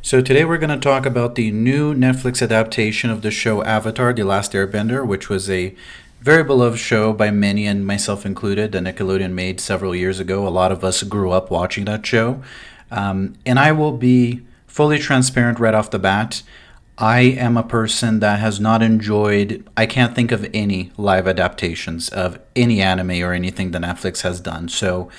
So today we're going to talk about the new Netflix adaptation of the show Avatar: The Last Airbender, which was a very beloved show by many and myself included that Nickelodeon made several years ago. A lot of us grew up watching that show. And I will be fully transparent right off the bat. I am a person that has not enjoyed, I can't think of any live adaptations of any anime or anything that Netflix has done. So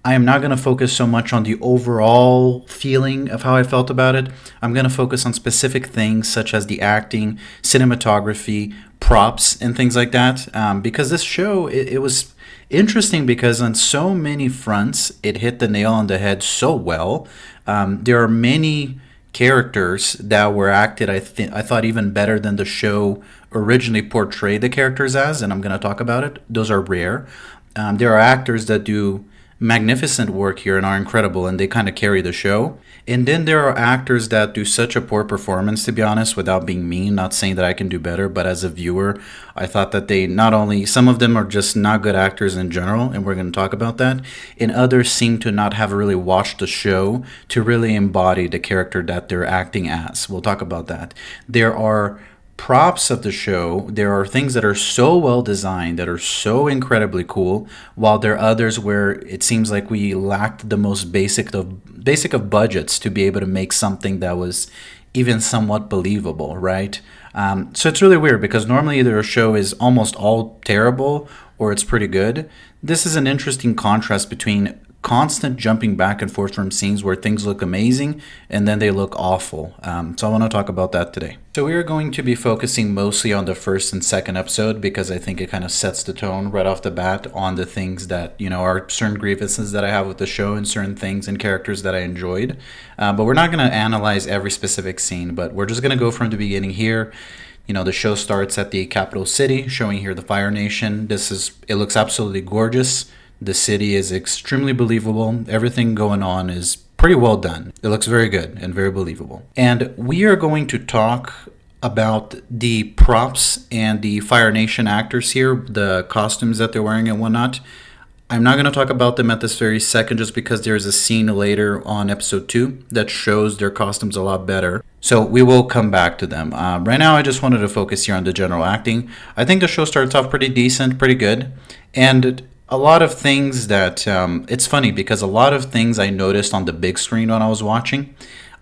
I am not going to focus so much on the overall feeling of how I felt about it. I'm going to focus on specific things such as the acting, cinematography, props, and things like that. Because this show, it was interesting because on so many fronts, it hit the nail on the head so well. There are many characters that were acted, I thought, even better than the show originally portrayed the characters as, and I'm going to talk about it. Those are rare. There are actors that do magnificent work here and are incredible, and they kind of carry the show. And then there are actors that do such a poor performance, to be honest, without being mean, not saying that I can do better, but as a viewer, I thought that they not only, some of them are just not good actors in general, and we're going to talk about that, and others seem to not have really watched the show to really embody the character that they're acting as. We'll talk about that. There are props of the show. There are things that are so well designed, that are so incredibly cool, while there are others where it seems like we lacked the most basic of budgets to be able to make something that was even somewhat believable, right? So it's really weird because normally either a show is almost all terrible or it's pretty good. This is an interesting contrast between constant jumping back and forth from scenes where things look amazing and then they look awful. So I want to talk about that today. So we are going to be focusing mostly on the first and second episode because I think it kind of sets the tone right off the bat on the things that, are certain grievances that I have with the show and certain things and characters that I enjoyed. But we're not going to analyze every specific scene, but we're just going to go from the beginning here. The show starts at the capital city, showing here the Fire Nation. It looks absolutely gorgeous. The city is extremely believable. Everything going on is pretty well done. It looks very good and very believable. And we are going to talk about the props and the Fire Nation actors here, the costumes that they're wearing and whatnot. I'm not going to talk about them at this very second just because there's a scene later on episode 2 that shows their costumes a lot better. So we will come back to them. Right now, I just wanted to focus here on the general acting. I think the show starts off pretty decent, pretty good. And a lot of things that, it's funny because a lot of things I noticed on the big screen when I was watching,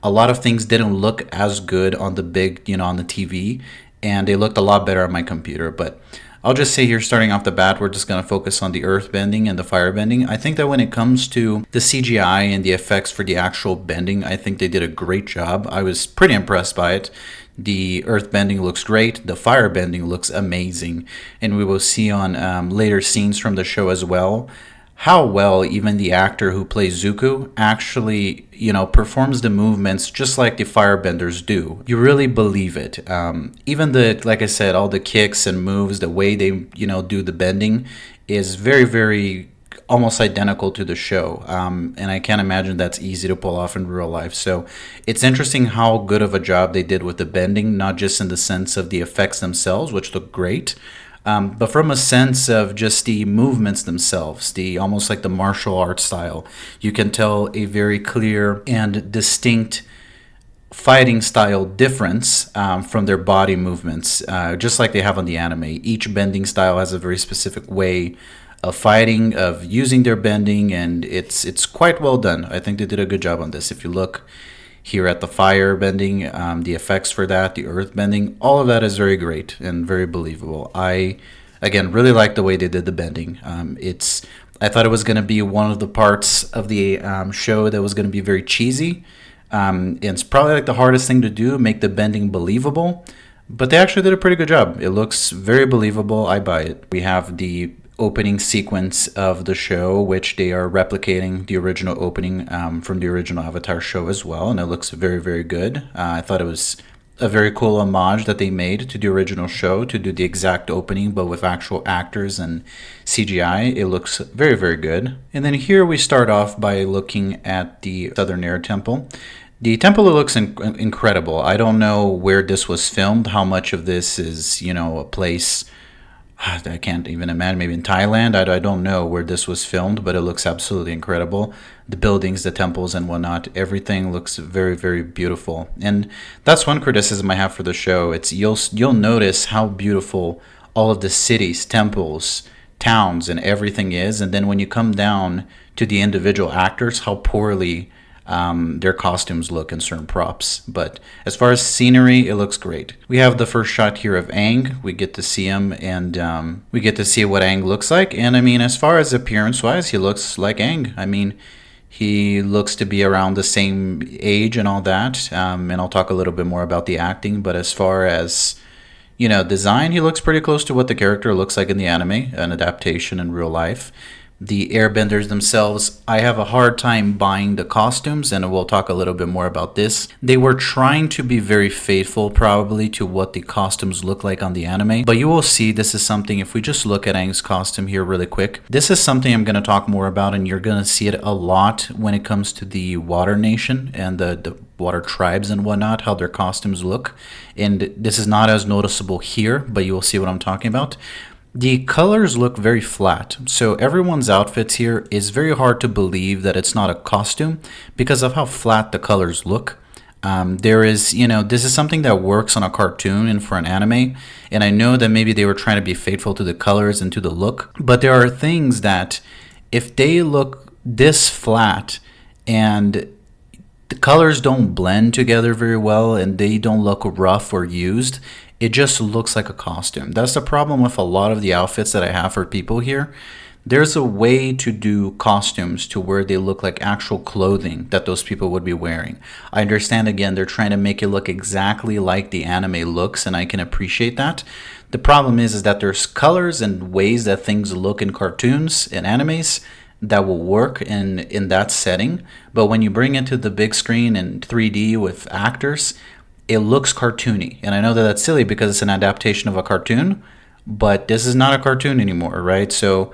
a lot of things didn't look as good on the big, on the TV, and they looked a lot better on my computer. But I'll just say here, starting off the bat, we're just going to focus on the earth bending and the fire bending. I think that when it comes to the CGI and the effects for the actual bending, I think they did a great job. I was pretty impressed by it. The earth bending looks great. The fire bending looks amazing. And we will see on later scenes from the show as well how well even the actor who plays Zuko actually, performs the movements just like the firebenders do. You really believe it. Even like I said, all the kicks and moves, the way they, do the bending is very, very almost identical to the show. And I can't imagine that's easy to pull off in real life. So it's interesting how good of a job they did with the bending, not just in the sense of the effects themselves, which look great, but from a sense of just the movements themselves, the almost like the martial arts style. You can tell a very clear and distinct fighting style difference from their body movements, just like they have on the anime. Each bending style has a very specific way of fighting, of using their bending, and it's quite well done. I think they did a good job on this. If you look here at the fire bending, the effects for that, the earth bending, all of that is very great and very believable. I, again, really like the way they did the bending. I thought it was going to be one of the parts of the show that was going to be very cheesy. And it's probably like the hardest thing to do, make the bending believable. But they actually did a pretty good job. It looks very believable. I buy it. We have the opening sequence of the show, which they are replicating the original opening from the original Avatar show as well, and it looks very, very good. I thought it was a very cool homage that they made to the original show to do the exact opening, but with actual actors and CGI. It looks very, very good. And then here we start off by looking at the Southern Air Temple. The temple looks incredible. I don't know where this was filmed, how much of this is, a place I can't even imagine, maybe in Thailand. I don't know where this was filmed, but it looks absolutely incredible. The buildings, the temples, and whatnot, everything looks very, very beautiful. And that's one criticism I have for the show. It's you'll notice how beautiful all of the cities, temples, towns, and everything is, and then when you come down to the individual actors, how poorly their costumes look and certain props. But as far as scenery, it looks great. We have the first shot here of Aang. We get to see him, and we get to see what Aang looks like. And I mean, as far as appearance-wise, he looks like Aang. I mean, he looks to be around the same age and all that. And I'll talk a little bit more about the acting. But as far as design, he looks pretty close to what the character looks like in the anime, an adaptation in real life. The airbenders themselves, I have a hard time buying the costumes, and we'll talk a little bit more about this. They were trying to be very faithful, probably, to what the costumes look like on the anime, but you will see this is something, if we just look at Aang's costume here really quick, this is something I'm going to talk more about, and you're going to see it a lot when it comes to the Water Nation and the water tribes and whatnot, how their costumes look. And this is not as noticeable here, but you will see what I'm talking about. The colors look very flat, so everyone's outfits here is very hard to believe that it's not a costume because of how flat the colors look. This is something that works on a cartoon and for an anime, and I know that maybe they were trying to be faithful to the colors and to the look, but there are things that if they look this flat and the colors don't blend together very well and they don't look rough or used, it just looks like a costume. That's the problem with a lot of the outfits that I have for people here. There's a way to do costumes to where they look like actual clothing that those people would be wearing. I understand, again, they're trying to make it look exactly like the anime looks, and I can appreciate that. The problem is that there's colors and ways that things look in cartoons and animes that will work in that setting. But when you bring it to the big screen in 3D with actors, it looks cartoony. And I know that that's silly because it's an adaptation of a cartoon, but this is not a cartoon anymore, right? So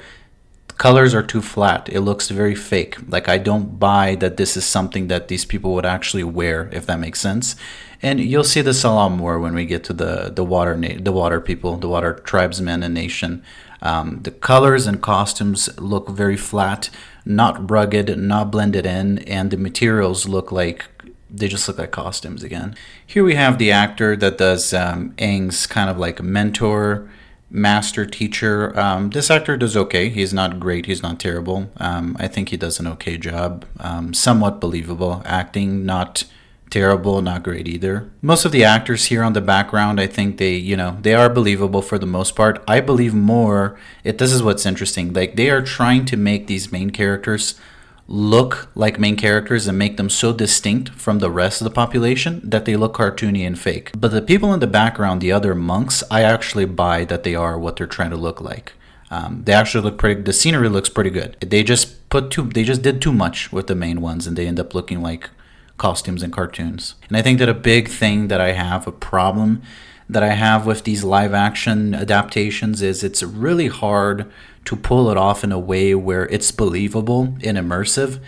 colors are too flat. It looks very fake. Like, I don't buy that this is something that these people would actually wear, if that makes sense. And you'll see this a lot more when we get to the water people, the water tribesmen and nation. The colors and costumes look very flat, not rugged, not blended in, and the materials look like they just look like costumes again. Here we have the actor that does Aang's kind of like mentor, master teacher. This actor does okay. He's not great. He's not terrible. I think he does an okay job. Somewhat believable acting, not terrible, not great either. Most of the actors here on the background, I think they are believable for the most part. I believe more. This is what's interesting. Like, they are trying to make these main characters look like main characters and make them so distinct from the rest of the population that they look cartoony and fake. But the people in the background, the other monks, I actually buy that they are what they're trying to look like. They actually look pretty. The scenery looks pretty good. They just did too much with the main ones, and they end up looking like costumes and cartoons. And I think that a big thing that I have, a problem that I have with these live action adaptations, is it's really hard to pull it off in a way where it's believable and immersive.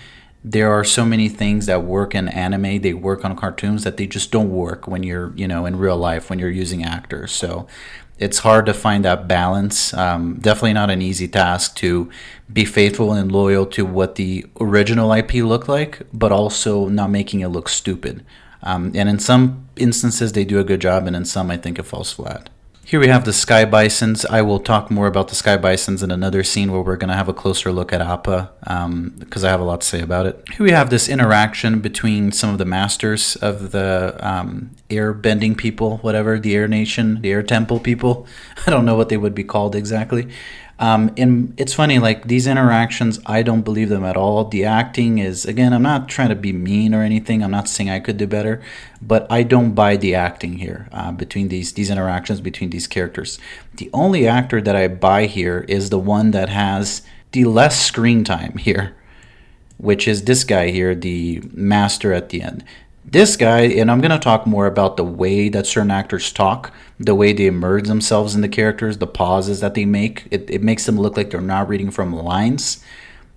There are so many things that work in anime, they work on cartoons, that they just don't work when you're, in real life, when you're using actors. So it's hard to find that balance. Definitely not an easy task to be faithful and loyal to what the original IP looked like, but also not making it look stupid. And in some instances, they do a good job, and in some, I think it falls flat. Here we have the Sky Bisons. I will talk more about the Sky Bisons in another scene where we're going to have a closer look at Appa, because I have a lot to say about it. Here we have this interaction between some of the masters of the air bending people, whatever, the Air Nation, the Air Temple people. I don't know what they would be called exactly. And it's funny, like, these interactions, I don't believe them at all. The acting is, again, I'm not trying to be mean or anything. I'm not saying I could do better, but I don't buy the acting here between these interactions between these characters. The only actor that I buy here is the one that has the less screen time here, which is this guy here, the master at the end. This guy, and I'm going to talk more about the way that certain actors talk, the way they immerse themselves in the characters, the pauses that they make. It makes them look like they're not reading from lines.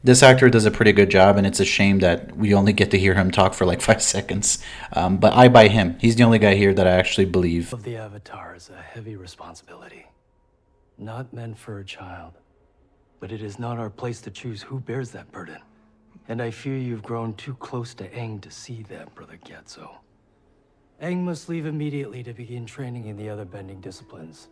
This actor does a pretty good job, and it's a shame that we only get to hear him talk for like 5 seconds. But I buy him. He's the only guy here that I actually believe. Of the Avatar is a heavy responsibility. not meant for a child. But it is not our place to choose who bears that burden. And I fear you've grown too close to Aang to see that, Brother Gyatso. Aang must leave immediately to begin training in the other bending disciplines.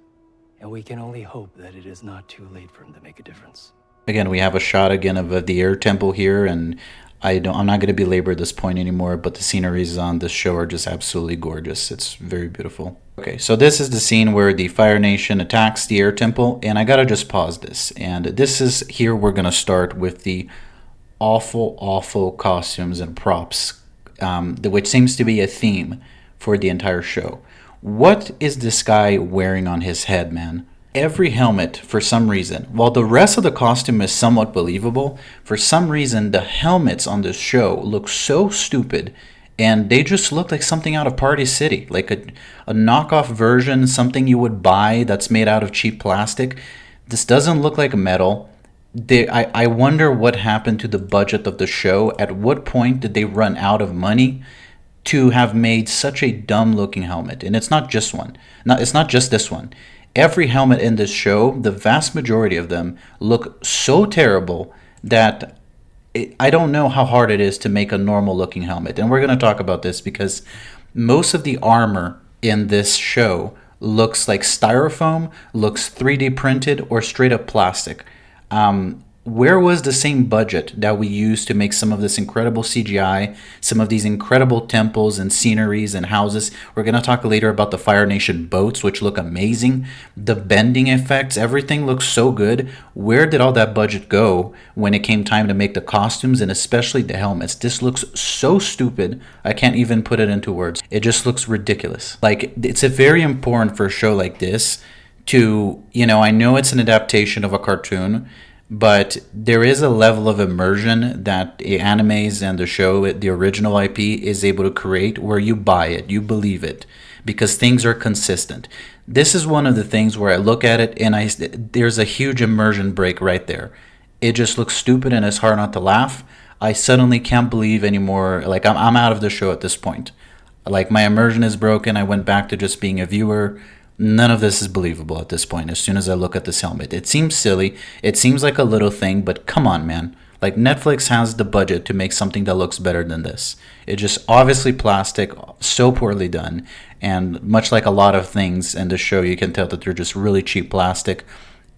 And we can only hope that it is not too late for him to make a difference. Again, we have a shot again of the air temple here, and I'm not going to belabor this point anymore, but the sceneries on this show are just absolutely gorgeous. It's very beautiful. Okay, so this is the scene where the Fire Nation attacks the air temple, and I gotta just pause this. And this is here we're going to start with the awful costumes and props, which seems to be a theme for the entire show. What is this guy wearing on his head, man? Every helmet, for some reason, while the rest of the costume is somewhat believable, for some reason the helmets on this show look so stupid, and they just look like something out of Party City, like a knockoff version, something you would buy that's made out of cheap plastic. This doesn't look like metal. I wonder what happened to the budget of the show. At what point did they run out of money to have made such a dumb looking helmet? And it's not just one. It's not just this one. Every helmet in this show, the vast majority of them look so terrible that I don't know how hard it is to make a normal looking helmet. And we're going to talk about this because most of the armor in this show looks like styrofoam, looks 3D printed, or straight up plastic. Where was the same budget that we used to make some of this incredible CGI, some of these incredible temples and sceneries and houses? We're going to talk later about the Fire Nation boats, which look amazing. The bending effects, everything looks so good. Where did all that budget go when it came time to make the costumes and especially the helmets? This looks so stupid, I can't even put it into words. It just looks ridiculous. Like, it's very important for a show like this to, I know it's an adaptation of a cartoon, but there is a level of immersion that the animes and the show, the original IP, is able to create where you buy it, you believe it, because things are consistent. This is one of the things where I look at it and there's a huge immersion break right there. It just looks stupid and it's hard not to laugh. I suddenly can't believe anymore. Like, I'm out of the show at this point. Like, my immersion is broken. I went back to just being a viewer. None of this is believable at this point as soon as I look at this helmet. It seems silly. It seems like a little thing, but come on, man. Like, Netflix has the budget to make something that looks better than this. It's just obviously plastic, so poorly done. And much like a lot of things in the show, you can tell that they're just really cheap plastic.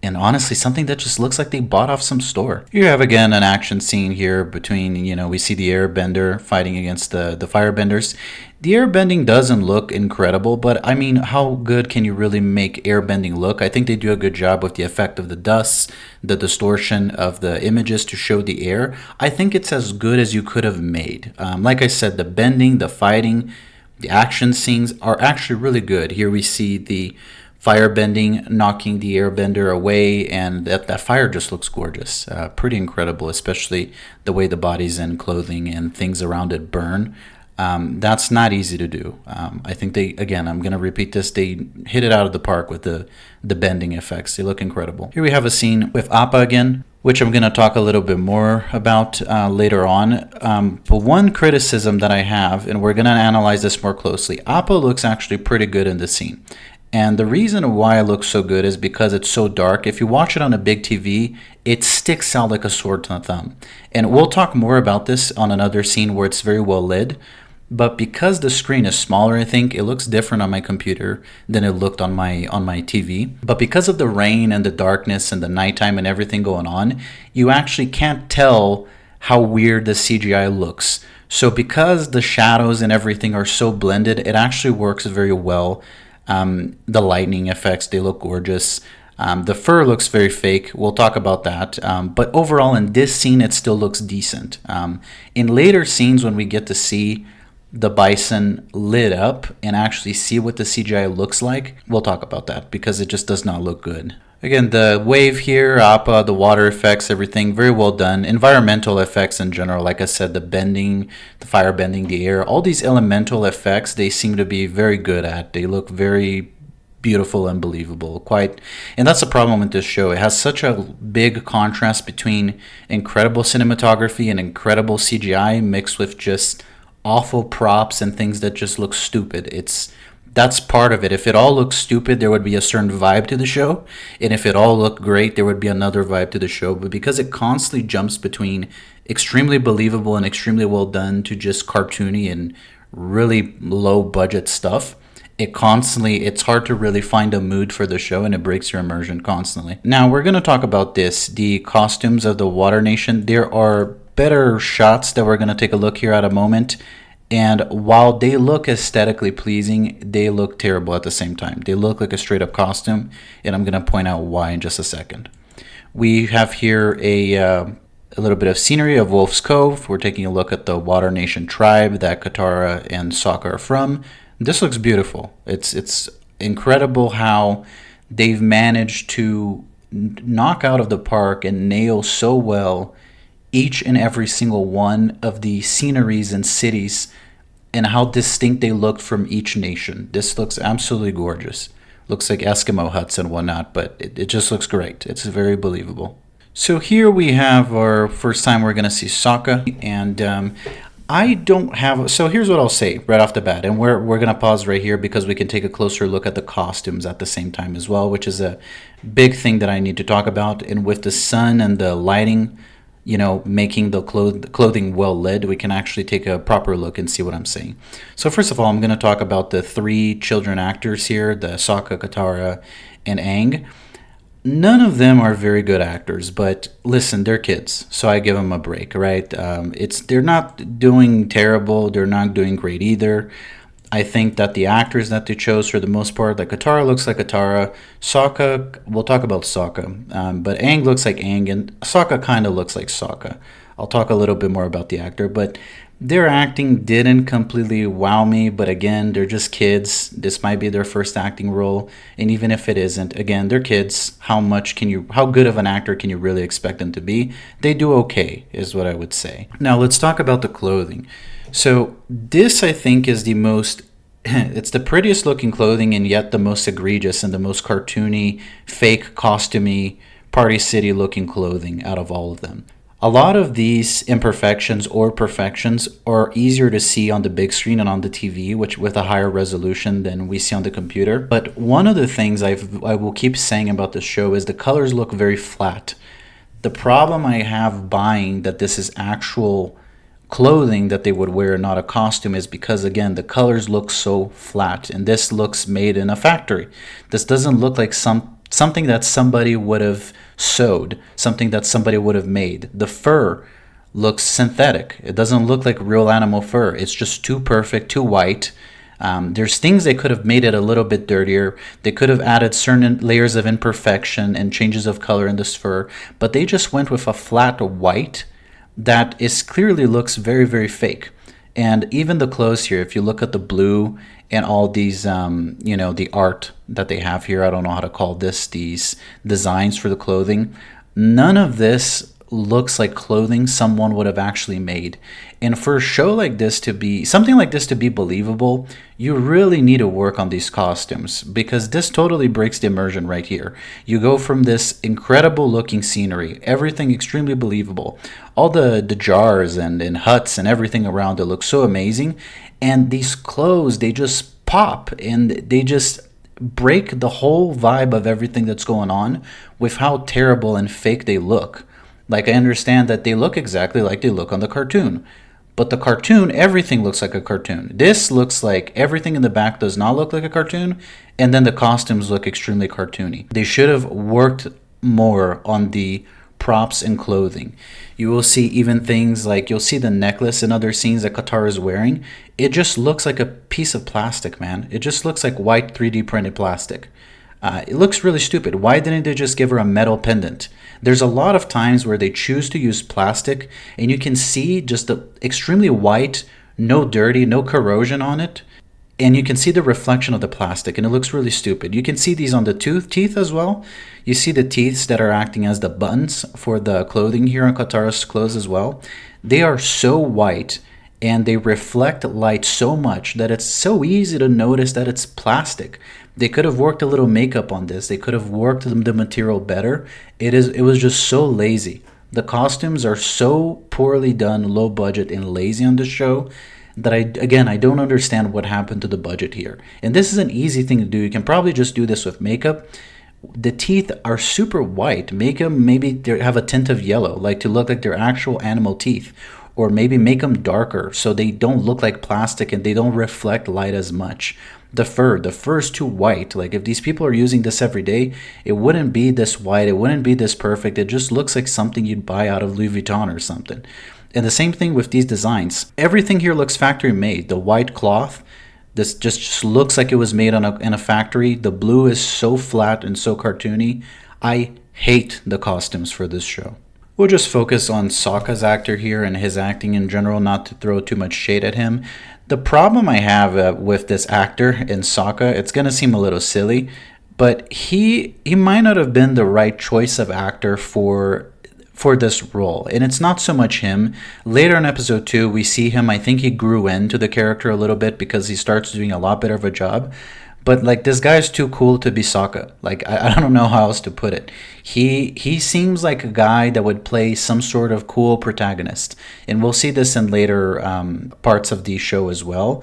And honestly, something that just looks like they bought off some store. You have, again, an action scene here between, we see the airbender fighting against the firebenders. The airbending doesn't look incredible, but I mean, how good can you really make airbending look? I think they do a good job with the effect of the dust, the distortion of the images to show the air. I think it's as good as you could have made. Like I said, the bending, the fighting, the action scenes are actually really good. Here we see the firebending, knocking the airbender away, and that fire just looks gorgeous. Pretty incredible, especially the way the bodies and clothing and things around it burn. That's not easy to do. I think I'm going to repeat this, they hit it out of the park with the bending effects. They look incredible. Here we have a scene with Appa again, which I'm going to talk a little bit more about later on. But one criticism that I have, and we're going to analyze this more closely, Appa looks actually pretty good in this scene. And the reason why it looks so good is because it's so dark. If you watch it on a big TV, it sticks out like a sore thumb. And we'll talk more about this on another scene where it's very well lit. But because the screen is smaller, I think it looks different on my computer than it looked on my TV. But because of the rain and the darkness and the nighttime and everything going on, you actually can't tell how weird the CGI looks. So because the shadows and everything are so blended, it actually works very well. The lightning effects, they look gorgeous. The fur looks very fake. We'll talk about that. But overall, in this scene, it still looks decent. In later scenes, when we get to see the bison lit up and actually see what the CGI looks like, we'll talk about that because it just does not look good. Again, the wave here, Appa, the water effects, everything, very well done. Environmental effects in general, like I said, the bending, the fire bending, the air, all these elemental effects, they seem to be very good at. They look very beautiful and believable. And that's the problem with this show. It has such a big contrast between incredible cinematography and incredible CGI mixed with just awful props and things that just look stupid. That's part of it. If it all looked stupid, there would be a certain vibe to the show. And if it all looked great, there would be another vibe to the show. But because it constantly jumps between extremely believable and extremely well done to just cartoony and really low budget stuff, it's hard to really find a mood for the show, and it breaks your immersion constantly. Now we're going to talk about the costumes of the Water Nation. There are better shots that we're going to take a look here at a moment. And while they look aesthetically pleasing, they look terrible at the same time. They look like a straight up costume, and I'm going to point out why in just a second. We have here a little bit of scenery of Wolf's Cove. We're taking a look at the Water Nation tribe that Katara and Sokka are from. This looks beautiful. It's incredible how they've managed to knock out of the park and nail so well each and every single one of the sceneries and cities and how distinct they looked from each nation. This looks absolutely gorgeous. Looks like Eskimo huts and whatnot, but it just looks great. It's very believable. So here we have our first time we're going to see Sokka, and I don't have... So here's what I'll say right off the bat, and we're going to pause right here because we can take a closer look at the costumes at the same time as well, which is a big thing that I need to talk about. And with the sun and the lighting, making the clothing well lit, we can actually take a proper look and see what I'm saying. So first of all, I'm going to talk about the three children actors here, the Sokka, Katara, and Aang. None of them are very good actors, but listen, they're kids, so I give them a break, right? They're not doing terrible, they're not doing great either. I think that the actors that they chose, for the most part, like Katara looks like Katara, Sokka, we'll talk about Sokka, but Aang looks like Aang, and Sokka kind of looks like Sokka. I'll talk a little bit more about the actor, but their acting didn't completely wow me, but again, they're just kids. This might be their first acting role, and even if it isn't, again, they're kids. How good of an actor can you really expect them to be? They do okay, is what I would say. Now, let's talk about the clothing. So this, I think, is the most... It's the prettiest looking clothing and yet the most egregious and the most cartoony, fake, costumey, Party City looking clothing out of all of them. A lot of these imperfections or perfections are easier to see on the big screen and on the TV, which with a higher resolution than we see on the computer. But one of the things I will keep saying about this show is the colors look very flat. The problem I have buying that this is actual clothing that they would wear, not a costume, is because, again, the colors look so flat, and this looks made in a factory. This doesn't look like something that somebody would have sewed, something that somebody would have made. The fur looks synthetic. It doesn't look like real animal fur. It's just too perfect, too white. There's things they could have made it a little bit dirtier. They could have added certain layers of imperfection and changes of color in this fur, but they just went with a flat white that clearly looks very, very fake. And even the clothes here, if you look at the blue and all these, the art that they have here, I don't know how to call this, these designs for the clothing, none of this looks like clothing someone would have actually made. And for a show like this to be, something like this to be believable, you really need to work on these costumes, because this totally breaks the immersion right here. You go from this incredible looking scenery, everything extremely believable, all the jars and huts and everything around it looks so amazing, and these clothes, they just pop and they just break the whole vibe of everything that's going on with how terrible and fake they look. Like, I understand that they look exactly like they look on the cartoon, but the cartoon, everything looks like a cartoon. This looks like everything in the back does not look like a cartoon, and then the costumes look extremely cartoony. They should have worked more on the props and clothing. You will see even things like, you'll see the necklace in other scenes that Katara is wearing. It just looks like a piece of plastic, man. It just looks like white 3D printed plastic. It looks really stupid. Why didn't they just give her a metal pendant? There's a lot of times where they choose to use plastic, and you can see just the extremely white, no dirty, no corrosion on it, and you can see the reflection of the plastic, and it looks really stupid. You can see these on the teeth as well. You see the teeth that are acting as the buttons for the clothing here on Katara's clothes as well. They are so white, and they reflect light so much that it's so easy to notice that it's plastic. They could have worked a little makeup on this. They could have worked the material better. It was just so lazy. The costumes are so poorly done, low budget, and lazy on this show that I don't understand what happened to the budget here. And this is an easy thing to do. You can probably just do this with makeup. The teeth are super white. Make them maybe they have a tint of yellow, like to look like they're actual animal teeth. Or maybe make them darker so they don't look like plastic and they don't reflect light as much. The fur is too white. Like if these people are using this every day, it wouldn't be this white. It wouldn't be this perfect. It just looks like something you'd buy out of Louis Vuitton or something. And the same thing with these designs. Everything here looks factory made. The white cloth, this just looks like it was made in a factory. The blue is so flat and so cartoony. I hate the costumes for this show. We'll just focus on Sokka's actor here and his acting in general, not to throw too much shade at him. The problem I have with this actor in Sokka, it's going to seem a little silly, but he might not have been the right choice of actor for this role. And it's not so much him. Later in episode 2, we see him, I think he grew into the character a little bit because he starts doing a lot better of a job. But like this guy's too cool to be Sokka. Like I don't know how else to put it. He seems like a guy that would play some sort of cool protagonist, and we'll see this in later parts of the show as well.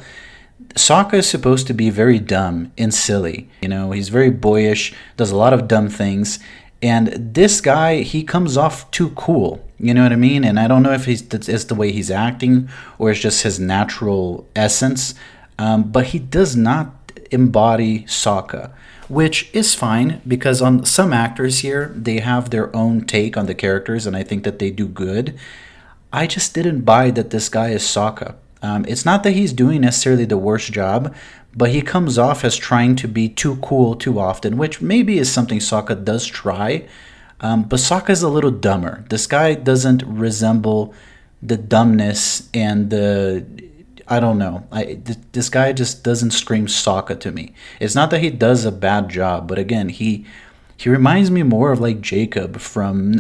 Sokka is supposed to be very dumb and silly. You know, he's very boyish, does a lot of dumb things, and this guy, he comes off too cool. You know what I mean? And I don't know if it's the way he's acting or it's just his natural essence, but he does not embody Sokka, which is fine because on some actors here, they have their own take on the characters, and I think that they do good. I just didn't buy that this guy is Sokka. It's not that he's doing necessarily the worst job, but he comes off as trying to be too cool too often, which maybe is something Sokka does try. But Sokka's a little dumber. This guy doesn't resemble the dumbness and the I don't know. This guy just doesn't scream Sokka to me. It's not that he does a bad job, but again, he reminds me more of like Jacob from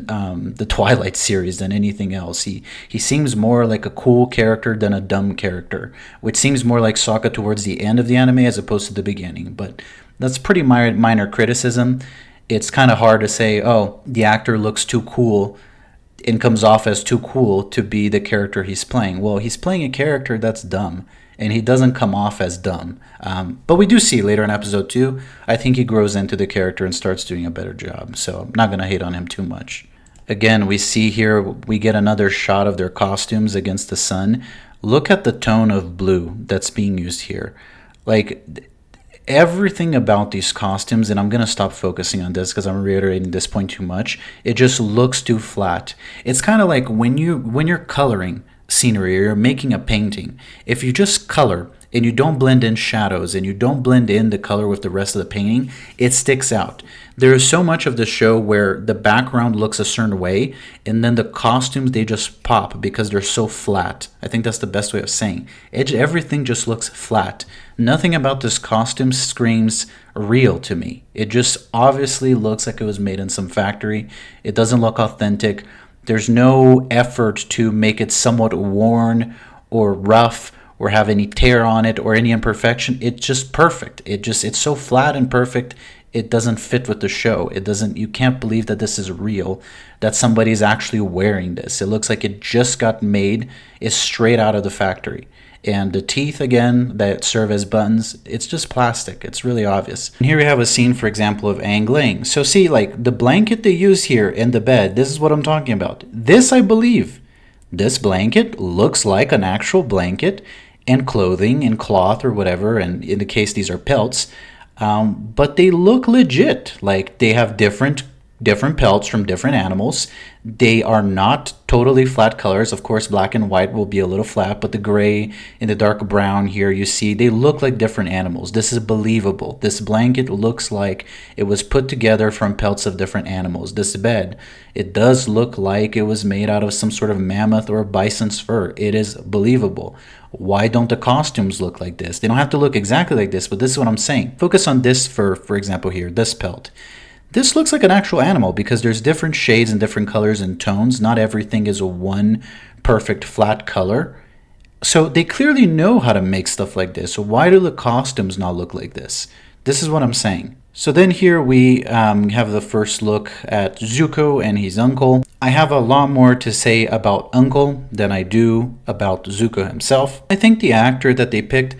the Twilight series than anything else. He seems more like a cool character than a dumb character, which seems more like Sokka towards the end of the anime as opposed to the beginning. But that's pretty minor criticism. It's kind of hard to say, oh, the actor looks too cool and comes off as too cool to be the character he's playing. Well, he's playing a character that's dumb, and he doesn't come off as dumb. But we do see later in episode 2, I think he grows into the character and starts doing a better job. So I'm not going to hate on him too much. Again, we see here, we get another shot of their costumes against the sun. Look at the tone of blue that's being used here. Like, everything about these costumes, and I'm going to stop focusing on this because I'm reiterating this point too much, it just looks too flat. It's kind of like when you're coloring scenery or you're making a painting, if you just color and you don't blend in shadows and you don't blend in the color with the rest of the painting, it sticks out. There is so much of the show where the background looks a certain way and then the costumes, they just pop because they're so flat. I think that's the best way of saying it. Everything just looks flat. Nothing about this costume screams real to me. It just obviously looks like it was made in some factory. It doesn't look authentic. There's no effort to make it somewhat worn or rough or have any tear on it or any imperfection. It's just perfect. It's so flat and perfect. It doesn't fit with the show. You can't believe that this is real, that somebody's actually wearing this. It looks like it just got made, is straight out of the factory. And the teeth, again, that serve as buttons, it's just plastic. It's really obvious. And here we have a scene, for example, of Aang laying. So see, like, the blanket they use here in the bed, this is what I'm talking about. This, I believe, this blanket looks like an actual blanket and clothing and cloth or whatever, and in the case, these are pelts. But they look legit. Like, they have different pelts from different animals. They are not totally flat colors. Of course, black and white will be a little flat, but the gray and the dark brown here, you see, they look like different animals. This is believable. This blanket looks like it was put together from pelts of different animals. This bed, it does look like it was made out of some sort of mammoth or bison's fur. It is believable. Why don't the costumes look like this? They don't have to look exactly like this, but this is what I'm saying. Focus on this for example here, this pelt. This looks like an actual animal because there's different shades and different colors and tones. Not everything is a one perfect flat color. So they clearly know how to make stuff like this. So why do the costumes not look like this? This is what I'm saying. So then here we have the first look at Zuko and his uncle. I have a lot more to say about Uncle than I do about Zuko himself. I think the actor that they picked,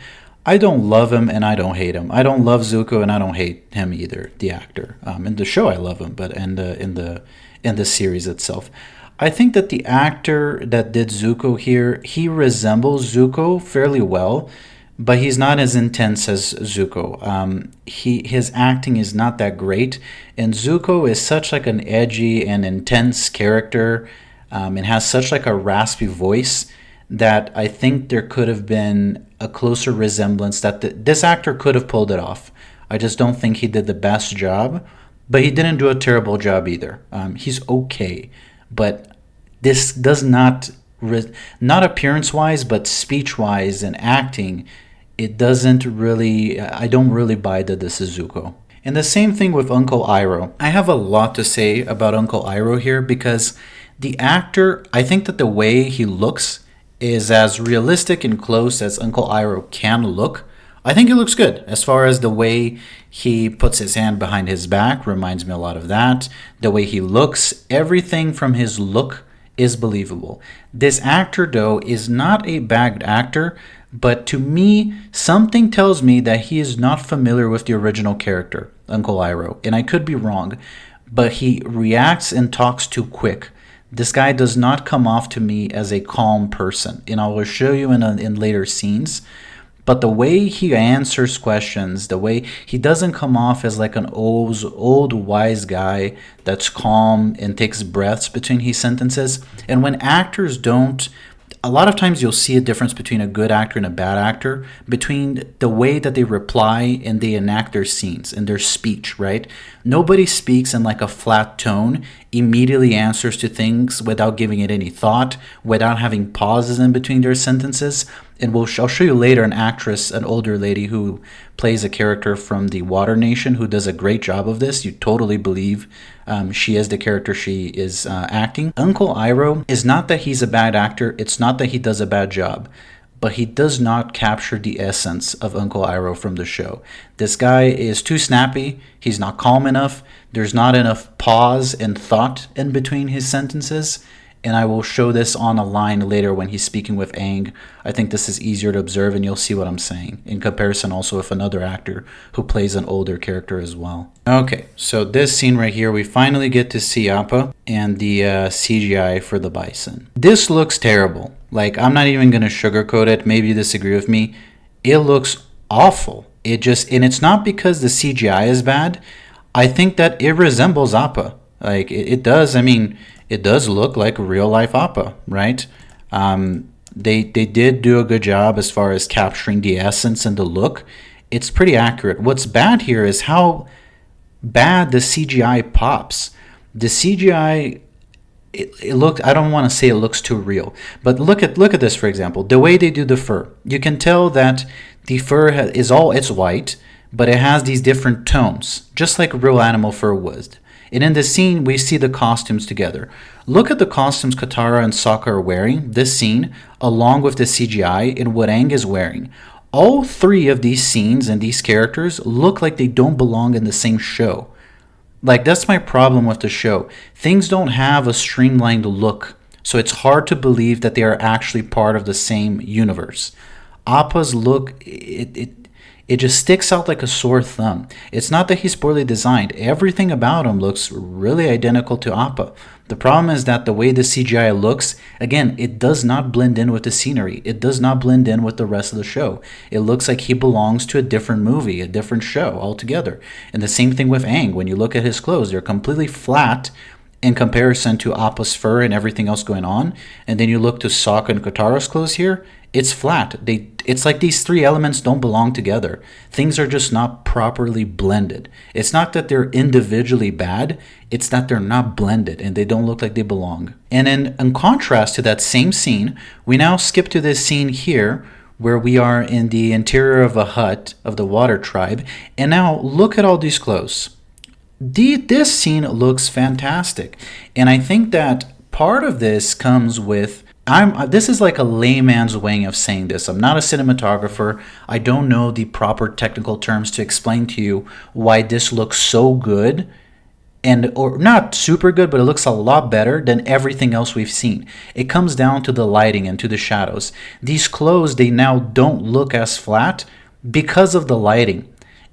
I don't love him and I don't hate him. I don't love Zuko and I don't hate him either. The actor. In the show, I love him, but in the series itself, I think that the actor that did Zuko here, he resembles Zuko fairly well, but he's not as intense as Zuko. His acting is not that great, and Zuko is such like an edgy and intense character, and has such like a raspy voice that I think there could have been a closer resemblance that this actor could have pulled it off. I just don't think he did the best job, but he didn't do a terrible job either. He's okay, but this does not, not appearance wise, but speech wise and acting, it doesn't really, I don't really buy that this is Zuko. And the same thing with Uncle Iroh. I have a lot to say about Uncle Iroh here because the actor, I think that the way he looks is as realistic and close as Uncle Iroh can look. I think he looks good as far as the way he puts his hand behind his back reminds me a lot of that. The way he looks, everything from his look is believable. This actor, though, is not a bad actor, but to me, something tells me that he is not familiar with the original character, Uncle Iroh, and I could be wrong, but he reacts and talks too quick. This guy does not come off to me as a calm person, and I will show you in later scenes. But the way he answers questions, the way he doesn't come off as like an old wise guy that's calm and takes breaths between his sentences. And when actors don't, a lot of times you'll see a difference between a good actor and a bad actor, between the way that they reply and they enact their scenes and their speech, right? Nobody speaks in like a flat tone, immediately answers to things without giving it any thought, without having pauses in between their sentences. And I'll show you later an actress, an older lady who plays a character from the Water Nation who does a great job of this. You totally believe she is the character she is acting. Uncle Iroh is not that he's a bad actor. It's not that he does a bad job. But he does not capture the essence of Uncle Iroh from the show. This guy is too snappy. He's not calm enough. There's not enough pause and thought in between his sentences. And I will show this on a line later when he's speaking with Aang. I think this is easier to observe and you'll see what I'm saying. In comparison also with another actor who plays an older character as well. Okay, so this scene right here, we finally get to see Appa and the CGI for the bison. This looks terrible. Like, I'm not even going to sugarcoat it. Maybe you disagree with me. It looks awful. And it's not because the CGI is bad. I think that it resembles Appa. Like, it does. I mean, it does look like real life Appa, right? They did do a good job as far as capturing the essence and the look. It's pretty accurate. What's bad here is how bad the CGI pops. The CGI, it looked, I don't want to say it looks too real, but look at this, for example. The way they do the fur. You can tell that the fur it's white, but it has these different tones, just like real animal fur would. And in this scene, we see the costumes together. Look at the costumes Katara and Sokka are wearing, this scene, along with the CGI and what Aang is wearing. All three of these scenes and these characters look like they don't belong in the same show. Like, that's my problem with the show. Things don't have a streamlined look, so it's hard to believe that they are actually part of the same universe. Appa's look, it just sticks out like a sore thumb. It's not that he's poorly designed. Everything about him looks really identical to Appa. The problem is that the way the CGI looks, again, it does not blend in with the scenery. It does not blend in with the rest of the show. It looks like he belongs to a different movie, a different show altogether. And the same thing with Aang. When you look at his clothes, they're completely flat in comparison to Appa's fur and everything else going on. And then you look to Sokka and Katara's clothes here, it's flat. It's like these three elements don't belong together. Things are just not properly blended. It's not that they're individually bad, it's that they're not blended and they don't look like they belong. And in contrast to that same scene, we now skip to this scene here where we are in the interior of a hut of the Water Tribe. And now look at all these clothes. This scene looks fantastic. And I think that part of this comes with this is like a layman's way of saying this. I'm not a cinematographer. I don't know the proper technical terms to explain to you why this looks so good and or not super good, but it looks a lot better than everything else we've seen. It comes down to the lighting and to the shadows. These clothes, they now don't look as flat because of the lighting.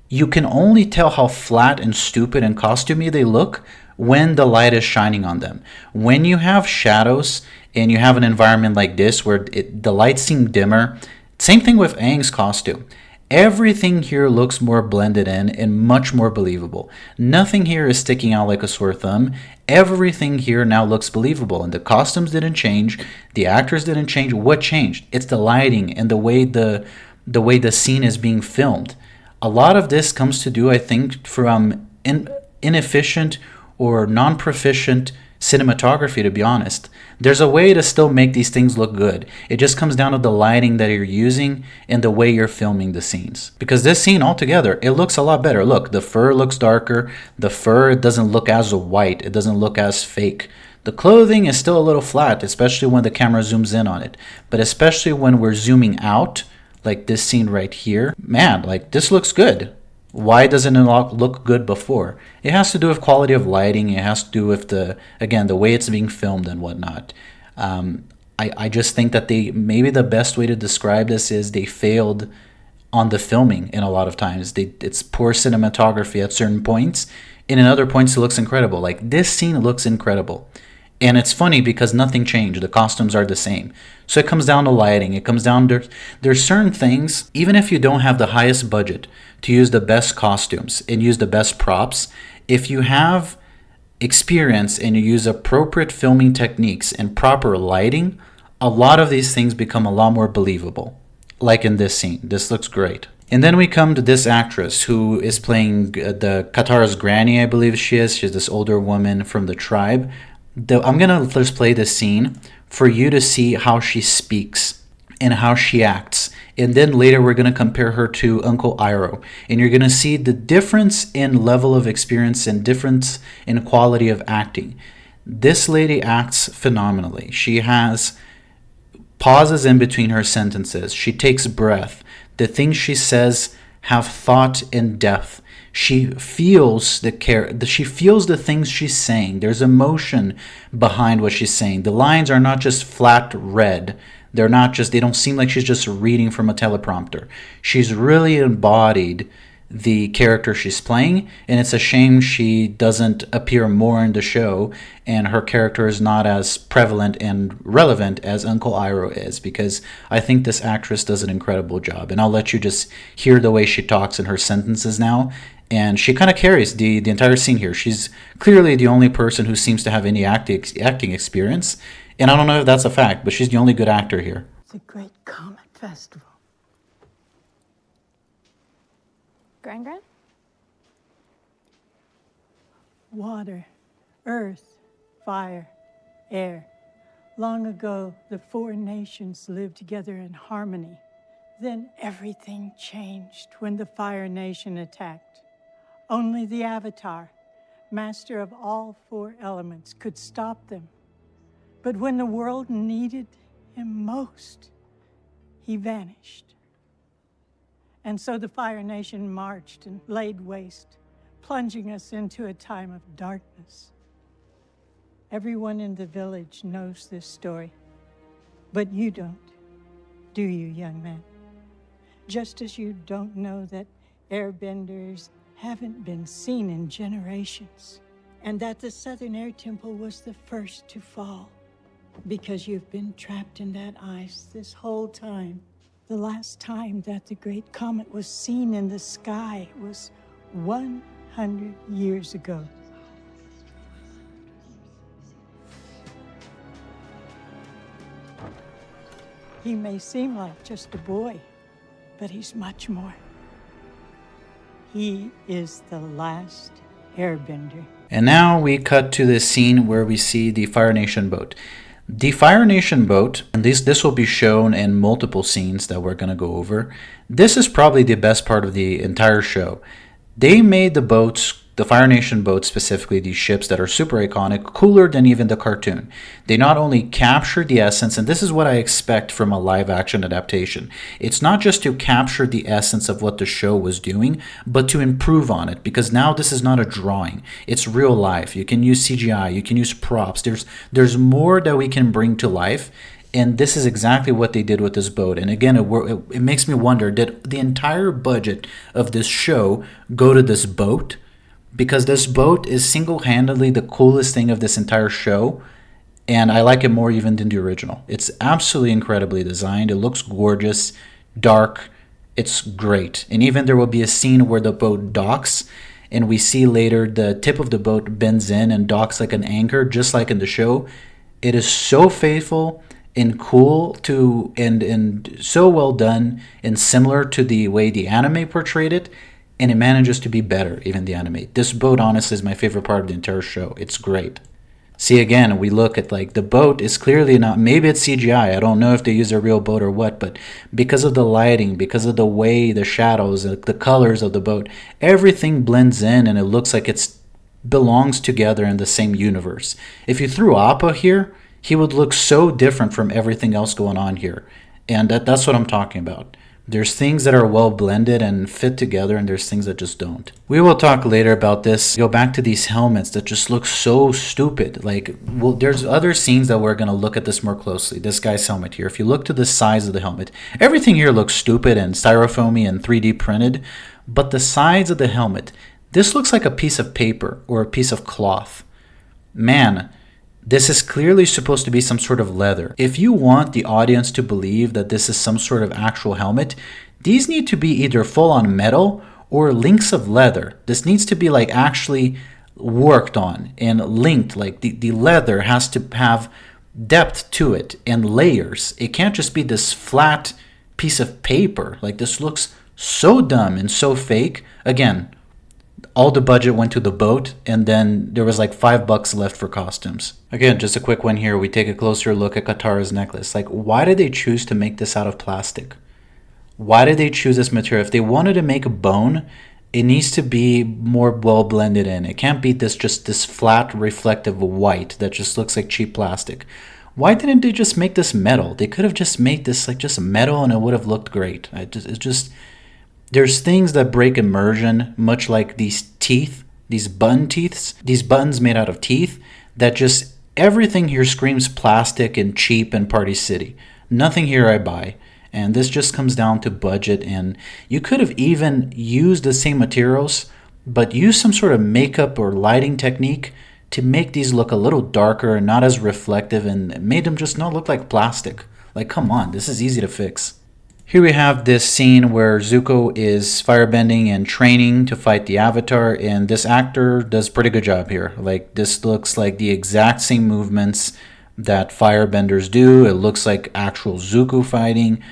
You can only tell how flat and stupid and costumey they look when the light is shining on them. When you have shadows and you have an environment like this where the lights seem dimmer, same thing with Aang's costume. Everything here looks more blended in and much more believable. Nothing here is sticking out like a sore thumb. Everything here now looks believable, and the costumes didn't change, the actors didn't change. What changed? It's the lighting and the way the scene is being filmed. A lot of this comes to do, I think, from inefficient or non-proficient cinematography, to be honest. There's a way to still make these things look good. It just comes down to the lighting that you're using and the way you're filming the scenes. Because this scene altogether, it looks a lot better. Look, the fur looks darker. The fur doesn't look as white. It doesn't look as fake. The clothing is still a little flat, especially when the camera zooms in on it. But especially when we're zooming out, like this scene right here, man, like this looks good. Why doesn't it look good before? It has to do with quality of lighting. It has to do with the way it's being filmed and whatnot. I just think that maybe the best way to describe this is they failed on the filming in a lot of times. It's poor cinematography at certain points, and in other points it looks incredible. Like this scene looks incredible. And it's funny because nothing changed. The costumes are the same. So it comes down to lighting. It comes down to, there's certain things, even if you don't have the highest budget to use the best costumes and use the best props, if you have experience and you use appropriate filming techniques and proper lighting, a lot of these things become a lot more believable. Like in this scene. This looks great. And then we come to this actress who is playing the Katara's granny, I believe she is. She's this older woman from the tribe. I'm going to just play this scene for you to see how she speaks and how she acts. And then later we're going to compare her to Uncle Iroh. And you're going to see the difference in level of experience and difference in quality of acting. This lady acts phenomenally. She has pauses in between her sentences. She takes breath. The things she says have thought and depth. She feels she feels the things she's saying. There's emotion behind what she's saying. The lines are not just flat read. They don't seem like she's just reading from a teleprompter. She's really embodied the character she's playing, and it's a shame she doesn't appear more in the show and her character is not as prevalent and relevant as Uncle Iroh is, because I think this actress does an incredible job. And I'll let you just hear the way she talks in her sentences now, and she kind of carries the entire scene here. She's clearly the only person who seems to have any acting experience, and I don't know if that's a fact, but she's the only good actor here. It's a great comet festival. Gran? Water, earth, fire, air. Long ago, the four nations lived together in harmony. Then everything changed when the Fire Nation attacked. Only the Avatar, master of all four elements, could stop them. But when the world needed him most, he vanished. And so the Fire Nation marched and laid waste, plunging us into a time of darkness. Everyone in the village knows this story, but you don't, do you, young man? Just as you don't know that airbenders haven't been seen in generations, and that the Southern Air Temple was the first to fall, because you've been trapped in that ice this whole time. The last time that the great comet was seen in the sky was 100 years ago. He may seem like just a boy, but he's much more. He is the last airbender. And now we cut to this scene where we see the Fire Nation boat. The Fire Nation boat, and this will be shown in multiple scenes that we're going to go over. This is probably the best part of the entire show. They made the boats the Fire Nation boats, specifically these ships that are super iconic, cooler than even the cartoon. They not only capture the essence, and this is what I expect from a live action adaptation. It's not just to capture the essence of what the show was doing, but to improve on it, because now this is not a drawing. It's real life. You can use CGI, you can use props. There's more that we can bring to life. And this is exactly what they did with this boat. And again, it makes me wonder, did the entire budget of this show go to this boat? Because this boat is single-handedly the coolest thing of this entire show, and I like it more even than the original. It's absolutely incredibly designed. It looks gorgeous, dark. It's great. And even there will be a scene where the boat docks, and we see later the tip of the boat bends in and docks like an anchor, just like in the show. It is so faithful and cool to and so well done and similar to the way the anime portrayed it, and it manages to be better, even the anime. This boat, honestly, is my favorite part of the entire show. It's great. See, again, we look at, like, the boat is clearly not, maybe it's CGI. I don't know if they use a real boat or what, but because of the lighting, because of the way, the shadows, the colors of the boat, everything blends in and it looks like it belongs together in the same universe. If you threw Appa here, he would look so different from everything else going on here. And that's what I'm talking about. There's things that are well blended and fit together, and there's things that just don't. We will talk later about this. Go back to these helmets that just look so stupid. Like, well, there's other scenes that we're going to look at this more closely. This guy's helmet here. If you look to the size of the helmet, everything here looks stupid and styrofoamy and 3D printed. But the sides of the helmet, this looks like a piece of paper or a piece of cloth. Man, this is clearly supposed to be some sort of leather. If you want the audience to believe that this is some sort of actual helmet, these need to be either full-on metal or links of leather. This needs to be like actually worked on and linked. Like the leather has to have depth to it and layers. It can't just be this flat piece of paper. Like, this looks so dumb and so fake. Again, all the budget went to the boat, and then there was like $5 left for costumes. Again, just a quick one here. We take a closer look at Katara's necklace. Like, why did they choose to make this out of plastic? Why did they choose this material? If they wanted to make a bone, it needs to be more well blended in. It can't be just this flat reflective white that just looks like cheap plastic. Why didn't they just make this metal? They could have just made this like just metal and it would have looked great. There's things that break immersion, much like these teeth, these buttons made out of teeth, that just, everything here screams plastic and cheap and Party City. Nothing here I buy. And this just comes down to budget, and you could have even used the same materials, but use some sort of makeup or lighting technique to make these look a little darker and not as reflective, and made them just not look like plastic. Like, come on, this is easy to fix. Here we have this scene where Zuko is firebending and training to fight the Avatar, and this actor does a pretty good job here. Like, this looks like the exact same movements that firebenders do. It looks like actual Zuko fighting.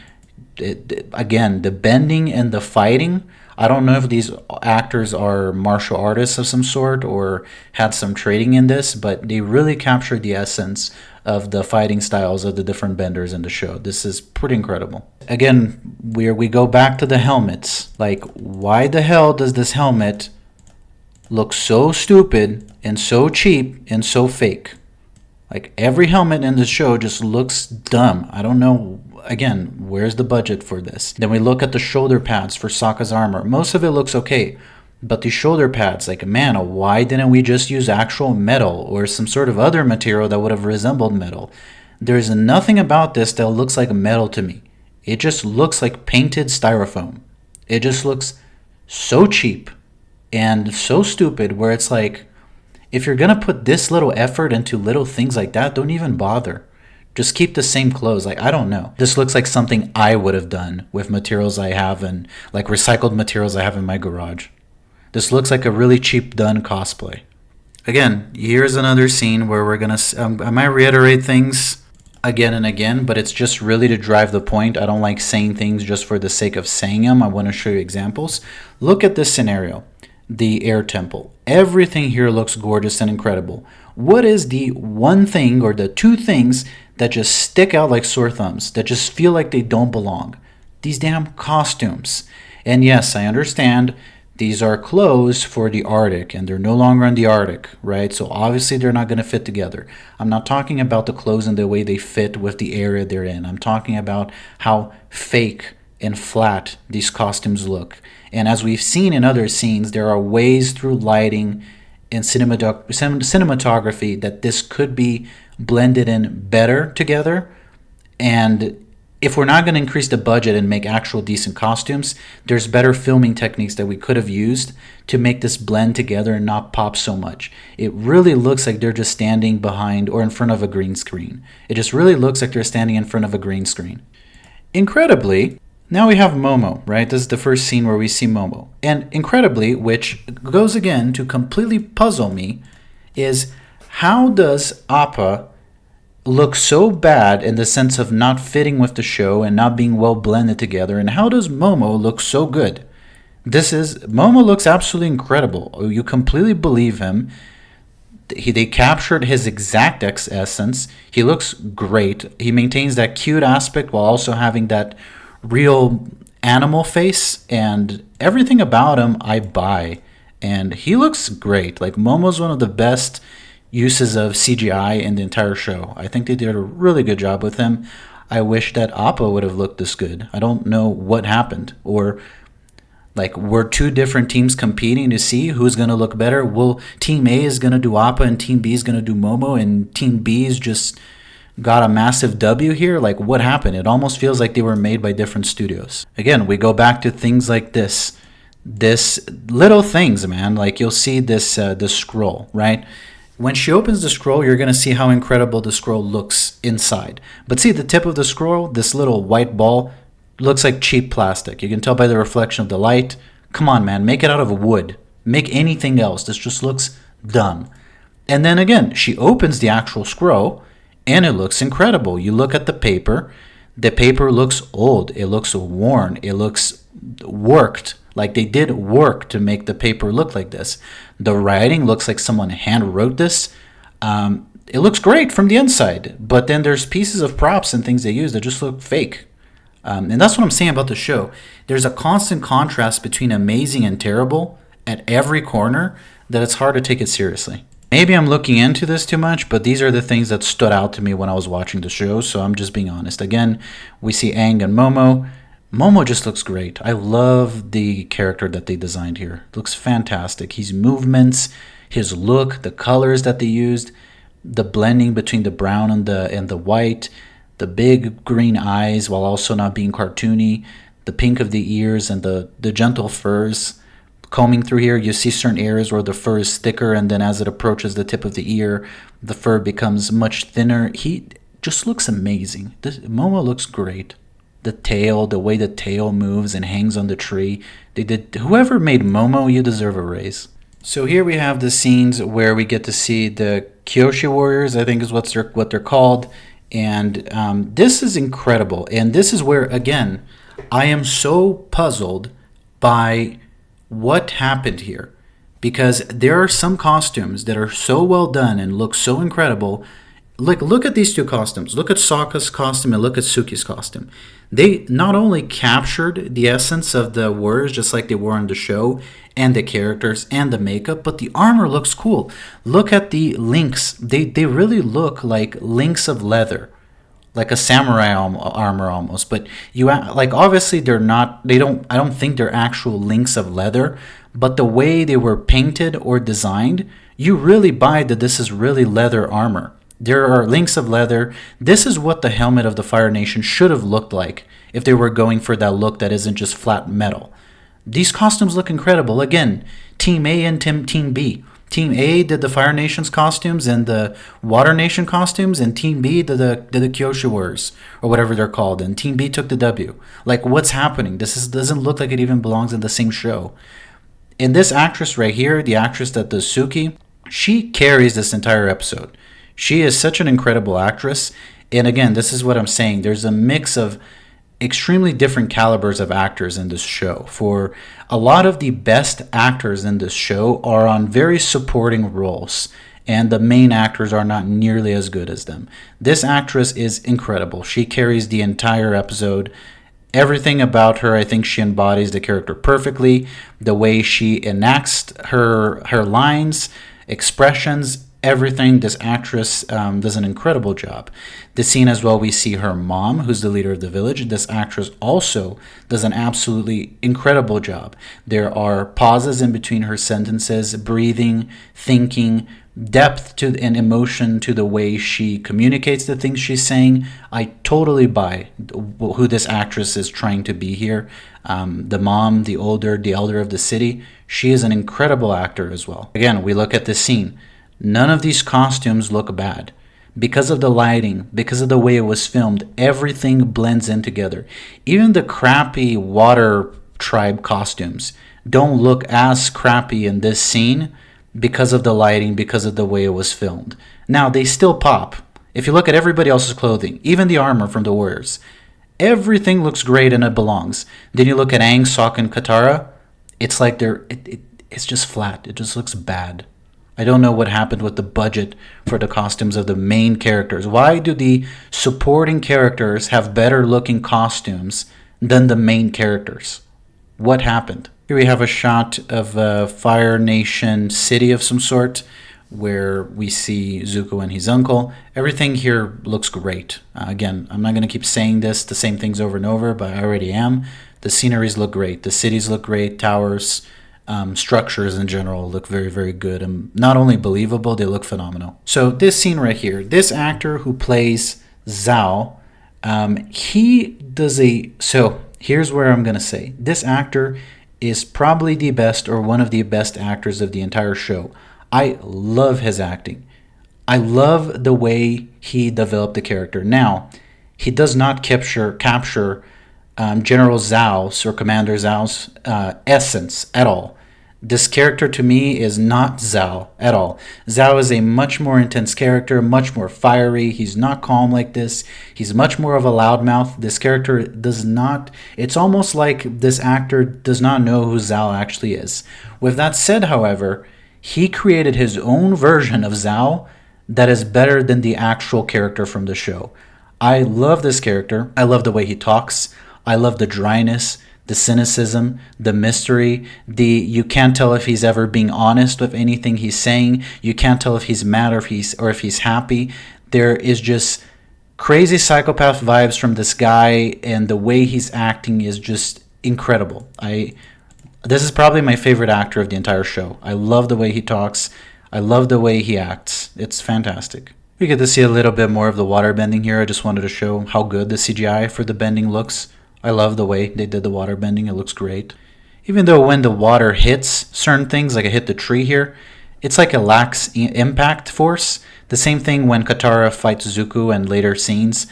Again, the bending and the fighting, I don't know if these actors are martial artists of some sort or had some training in this, but they really captured the essence of the fighting styles of the different benders in the show. This is pretty incredible. Again, we go back to the helmets. Like, why the hell does this helmet look so stupid and so cheap and so fake? Like, every helmet in the show just looks dumb. I don't know. Again, where's the budget for this? Then we look at the shoulder pads for Sokka's armor. Most of it looks okay. But the shoulder pads, like, man, why didn't we just use actual metal or some sort of other material that would have resembled metal? There's nothing about this that looks like metal to me. It just looks like painted styrofoam. It just looks so cheap and so stupid, where it's like, if you're going to put this little effort into little things like that, don't even bother. Just keep the same clothes. Like, I don't know. This looks like something I would have done with materials I have, and like recycled materials I have in my garage. This looks like a really cheap done cosplay. Again, here's another scene where we're going to... I might reiterate things again and again, but it's just really to drive the point. I don't like saying things just for the sake of saying them. I want to show you examples. Look at this scenario. The air temple. Everything here looks gorgeous and incredible. What is the one thing or the two things that just stick out like sore thumbs, that just feel like they don't belong? These damn costumes. And yes, I understand These are clothes for the Arctic, and they're no longer in the Arctic, right? So obviously they're not going to fit together. I'm not talking about the clothes and the way they fit with the area they're in. I'm talking about how fake and flat these costumes look. And as we've seen in other scenes, there are ways through lighting and cinematography that this could be blended in better together. And if we're not going to increase the budget and make actual decent costumes, there's better filming techniques that we could have used to make this blend together and not pop so much. It really looks like they're just standing behind or in front of a green screen. It just really looks like they're standing in front of a green screen. Incredibly, now we have Momo, right? This is the first scene where we see Momo. And incredibly, which goes again to completely puzzle me, is how does Appa look so bad in the sense of not fitting with the show and not being well blended together, and how does Momo look so good? Momo looks absolutely incredible. You completely believe him. They captured his exact essence. He looks great. He maintains that cute aspect while also having that real animal face, and everything about him I buy. And he looks great. Like, Momo's one of the best uses of CGI in the entire show. I think they did a really good job with him. I wish that Appa would have looked this good. I don't know what happened, or like, were two different teams competing to see who's going to look better? Well, Team A is going to do Appa and Team B is going to do Momo, and Team B is just got a massive W here? Like, what happened? It almost feels like they were made by different studios. Again, we go back to things like this little things, man. Like, you'll see this scroll, right? When she opens the scroll, you're going to see how incredible the scroll looks inside. But see, the tip of the scroll, this little white ball, looks like cheap plastic. You can tell by the reflection of the light. Come on, man, make it out of wood. Make anything else. This just looks dumb. And then again, she opens the actual scroll, and it looks incredible. You look at the paper looks old, it looks worn, it looks worked. Like, they did work to make the paper look like this. The writing looks like someone hand wrote this. It looks great from the inside, but then there's pieces of props and things they use that just look fake. And that's what I'm saying about the show. There's a constant contrast between amazing and terrible at every corner that it's hard to take it seriously. Maybe I'm looking into this too much, but these are the things that stood out to me when I was watching the show, so I'm just being honest. Again, we see Aang and Momo. Momo just looks great. I love the character that they designed here. It looks fantastic. His movements, his look, the colors that they used, the blending between the brown and the white, the big green eyes while also not being cartoony, the pink of the ears and the gentle furs. Combing through here, you see certain areas where the fur is thicker, and then as it approaches the tip of the ear, the fur becomes much thinner. He just looks amazing. Momo looks great. The tail, the way the tail moves and hangs on the tree. Whoever made Momo, you deserve a raise. So here we have the scenes where we get to see the Kyoshi warriors, I think is what they're called. And this is incredible. And this is where, again, I am so puzzled by what happened here, because there are some costumes that are so well done and look so incredible. Like, look at these two costumes. Look at Sokka's costume and look at Suki's costume. They not only captured the essence of the warriors just like they were on the show, and the characters and the makeup, but the armor looks cool. Look at the links. They really look like links of leather, like a samurai armor almost. But like, obviously they're not. I don't think they're actual links of leather. But the way they were painted or designed, you really buy that this is really leather armor. There are links of leather. This is what the helmet of the Fire Nation should have looked like if they were going for that look that isn't just flat metal. These costumes look incredible. Again, Team A and Team B. Team A did the Fire Nation's costumes and the Water Nation costumes, and Team B did the Kyoshi Warriors, or whatever they're called, and Team B took the W. Like, what's happening? Doesn't look like it even belongs in the same show. And this actress right here, the actress that does Suki, she carries this entire episode. She is such an incredible actress. And again, this is what I'm saying. There's a mix of extremely different calibers of actors in this show. For a lot of the best actors in this show are on very supporting roles, and the main actors are not nearly as good as them. This actress is incredible. She carries the entire episode. Everything about her, I think she embodies the character perfectly. The way she enacts her lines, expressions, everything. This actress does an incredible job. The scene as well, we see her mom, who's the leader of the village. This actress also does an absolutely incredible job. There are pauses in between her sentences, breathing, thinking, depth to and emotion to the way she communicates the things she's saying. I totally buy who this actress is trying to be here. The mom, the elder of the city. She is an incredible actor as well. Again, we look at this scene. None of these costumes look bad. Because of the lighting, because of the way it was filmed, everything blends in together. Even the crappy water tribe costumes don't look as crappy in this scene because of the lighting, because of the way it was filmed. Now, they still pop. If you look at everybody else's clothing, even the armor from the warriors, everything looks great and it belongs. Then you look at Aang, Sokka, and Katara, it's like it's just flat. It just looks bad. I don't know what happened with the budget for the costumes of the main characters. Why do the supporting characters have better looking costumes than the main characters? What happened? Here we have a shot of a Fire Nation city of some sort where we see Zuko and his uncle. Everything here looks great. Again, I'm not going to keep saying the same things over and over, but I already am. The sceneries look great. The cities look great. Towers, structures in general look very, very good. And not only believable, they look phenomenal. So this scene right here, this actor who plays Zhao, he does so here's where I'm going to say. This actor is probably the best or one of the best actors of the entire show. I love his acting. I love the way he developed the character. Now, he does not capture General Zhao's or Commander Zhao's essence at all. This character to me is not Zhao at all. Zhao is a much more intense character, much more fiery. He's not calm like this. He's much more of a loudmouth. This character does not, it's almost like this actor does not know who Zhao actually is. With that said, however, he created his own version of Zhao that is better than the actual character from the show. I love this character. I love the way he talks. I love the dryness, the cynicism, the mystery, you can't tell if he's ever being honest with anything he's saying. You can't tell if he's mad or if he's happy. There is just crazy psychopath vibes from this guy, and the way he's acting is just incredible. This is probably my favorite actor of the entire show. I love the way he talks. I love the way he acts. It's fantastic. We get to see a little bit more of the water bending here. I just wanted to show how good the CGI for the bending looks. I love the way they did the water bending. It looks great. Even though when the water hits certain things, like it hit the tree here, it's like it lacks impact force. The same thing when Katara fights Zuko and later scenes.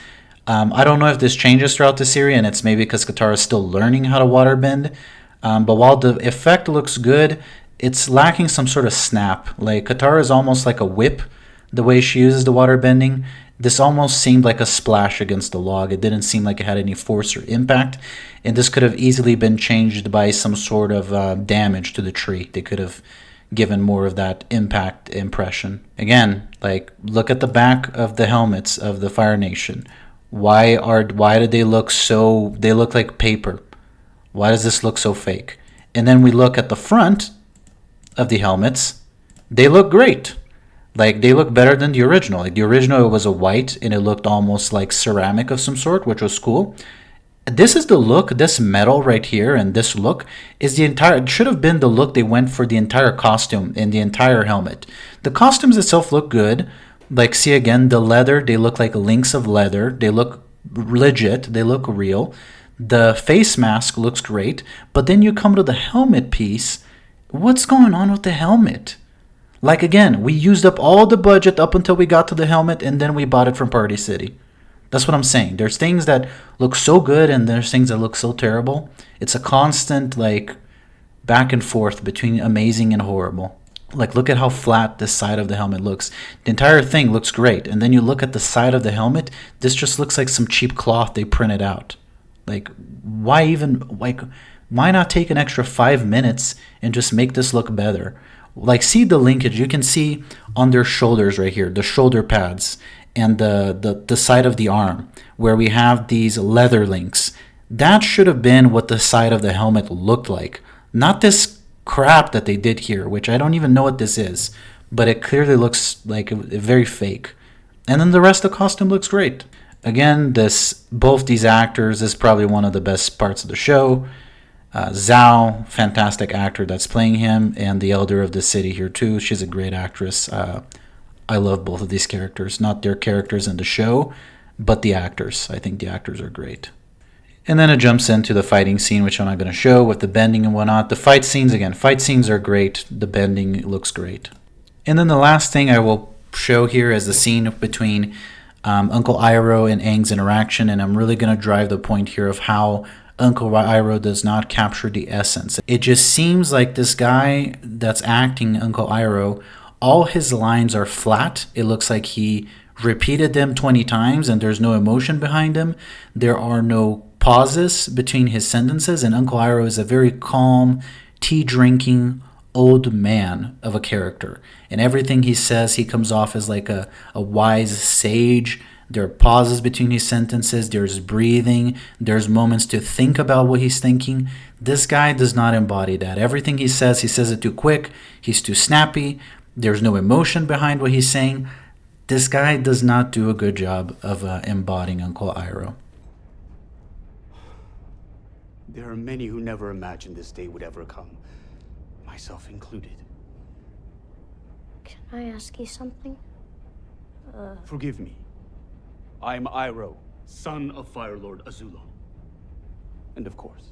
I don't know if this changes throughout the series, and it's maybe because Katara is still learning how to water bend. But while the effect looks good, it's lacking some sort of snap. Like Katara is almost like a whip, the way she uses the water bending. This almost seemed like a splash against the log. It didn't seem like it had any force or impact. And this could have easily been changed by some sort of damage to the tree. They could have given more of that impact impression. Again, like look at the back of the helmets of the Fire Nation. Why do they look so? They look like paper. Why does this look so fake? And then we look at the front of the helmets. They look great. Like, they look better than the original. Like, the original, it was a white, and it looked almost like ceramic of some sort, which was cool. This is the look, this metal right here, and this look is it should have been the look they went for the entire costume and the entire helmet. The costumes itself look good. Like, see again, the leather, they look like links of leather. They look legit. They look real. The face mask looks great. But then you come to the helmet piece. What's going on with the helmet? Like, again, we used up all the budget up until we got to the helmet, and then we bought it from Party City. That's what I'm saying. There's things that look so good, and there's things that look so terrible. It's a constant, like, back and forth between amazing and horrible. Like, look at how flat this side of the helmet looks. The entire thing looks great, and then you look at the side of the helmet, this just looks like some cheap cloth they printed out. Like, why not take an extra 5 minutes and just make this look better? Like, see the linkage. You can see on their shoulders right here, the shoulder pads and the side of the arm where we have these leather links. That should have been what the side of the helmet looked like. Not this crap that they did here, which I don't even know what this is, but it clearly looks like very fake. And then the rest of the costume looks great. Again, both these actors is probably one of the best parts of the show. Zhao, fantastic actor that's playing him, and the elder of the city here too. She's a great actress. I love both of these characters. Not their characters in the show, but the actors. I think the actors are great. And then it jumps into the fighting scene, which I'm not going to show, with the bending and whatnot. The fight scenes are great. The bending looks great. And then the last thing I will show here is the scene between Uncle Iroh and Aang's interaction, and I'm really going to drive the point here of how Uncle Iroh does not capture the essence. It just seems like this guy that's acting Uncle Iroh, all his lines are flat. It looks like he repeated them 20 times and there's no emotion behind them. There are no pauses between his sentences, and Uncle Iroh is a very calm, tea-drinking old man of a character. And everything he says, he comes off as like a wise sage. There are pauses between his sentences. There's breathing. There's moments to think about what he's thinking. This guy does not embody that. Everything he says it too quick. He's too snappy. There's no emotion behind what he's saying. This guy does not do a good job of embodying Uncle Iroh. There are many who never imagined this day would ever come, myself included. Can I ask you something? Forgive me. I am Iroh, son of Fire Lord Azulon. And of course.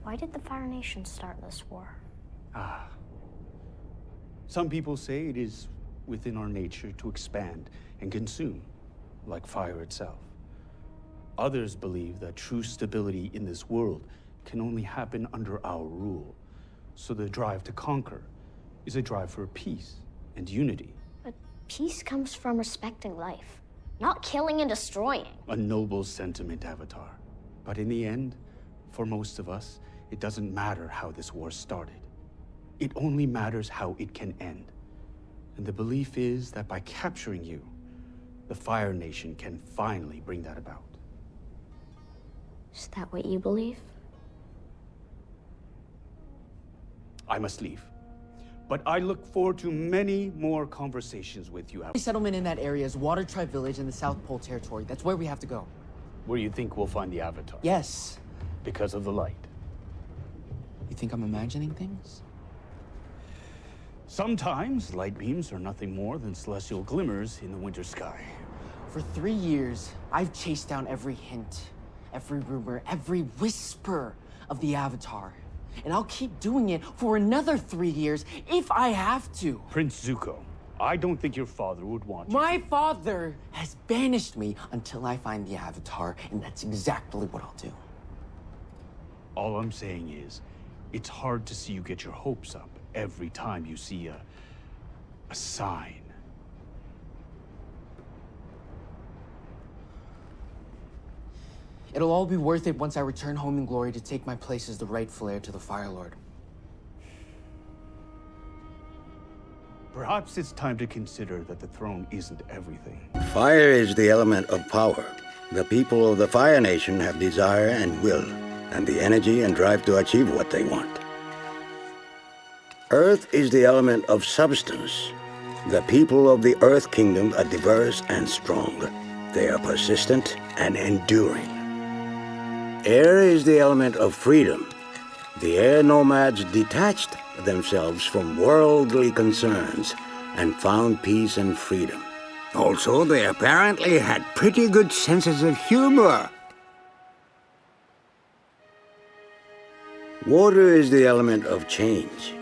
Why did the Fire Nation start this war? Some people say it is within our nature to expand and consume, like fire itself. Others believe that true stability in this world can only happen under our rule. So the drive to conquer is a drive for peace and unity. But peace comes from respecting life, not killing and destroying. A noble sentiment, Avatar. But in the end, for most of us, it doesn't matter how this war started. It only matters how it can end. And the belief is that by capturing you, the Fire Nation can finally bring that about. Is that what you believe? I must leave. But I look forward to many more conversations with you. The settlement in that area is Water Tribe Village in the South Pole Territory. That's where we have to go. Where you think we'll find the Avatar? Yes. Because of the light. You think I'm imagining things? Sometimes light beams are nothing more than celestial glimmers in the winter sky. For 3 years, I've chased down every hint, every rumor, every whisper of the Avatar. And I'll keep doing it for another 3 years if I have to. Prince Zuko, I don't think your father would want you. My father has banished me until I find the Avatar, and that's exactly what I'll do. All I'm saying is, it's hard to see you get your hopes up every time you see a sign. It'll all be worth it once I return home in glory to take my place as the rightful heir to the Fire Lord. Perhaps it's time to consider that the throne isn't everything. Fire is the element of power. The people of the Fire Nation have desire and will, and the energy and drive to achieve what they want. Earth is the element of substance. The people of the Earth Kingdom are diverse and strong. They are persistent and enduring. Air is the element of freedom. The air nomads detached themselves from worldly concerns and found peace and freedom. Also, they apparently had pretty good senses of humor. Water is the element of change.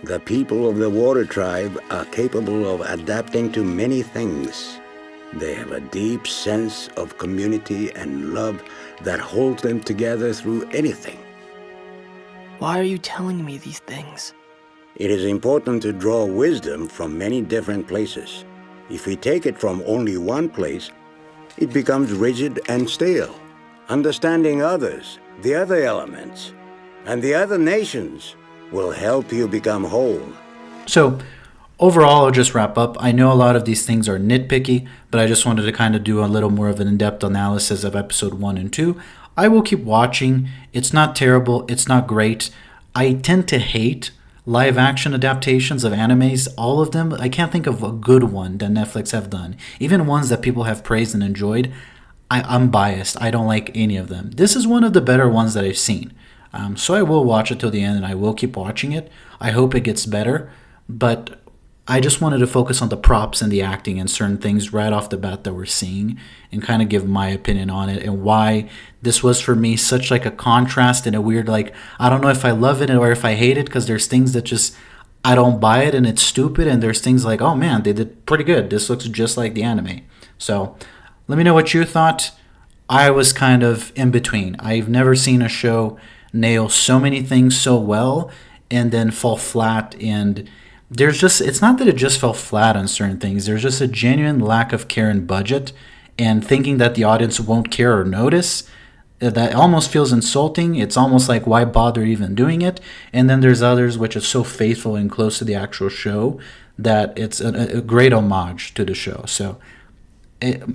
The people of the Water Tribe are capable of adapting to many things. They have a deep sense of community and love that holds them together through anything. Why are you telling me these things? It is important to draw wisdom from many different places. If we take it from only one place, it becomes rigid and stale. Understanding others, the other elements, and the other nations will help you become whole. So, overall, I'll just wrap up. I know a lot of these things are nitpicky, but I just wanted to kind of do a little more of an in-depth analysis of episode 1 and 2. I will keep watching. It's not terrible. It's not great. I tend to hate live action adaptations of animes, all of them. I can't think of a good one that Netflix have done. Even ones that people have praised and enjoyed, I'm biased. I don't like any of them. This is one of the better ones that I've seen. So I will watch it till the end, and I will keep watching it. I hope it gets better, but I just wanted to focus on the props and the acting and certain things right off the bat that we're seeing, and kind of give my opinion on it and why this was for me such like a contrast and a weird, like, I don't know if I love it or if I hate it, because there's things that just I don't buy it and it's stupid, and there's things like, oh man, they did pretty good. This looks just like the anime. So let me know what you thought. I was kind of in between. I've never seen a show nail so many things so well and then fall flat. And there's just, it's not that it just fell flat on certain things. There's just a genuine lack of care and budget, and thinking that the audience won't care or notice. That almost feels insulting. It's almost like, why bother even doing it? And then there's others which are so faithful and close to the actual show that it's a great homage to the show. So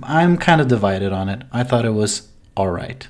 I'm kind of divided on it. I thought it was all right.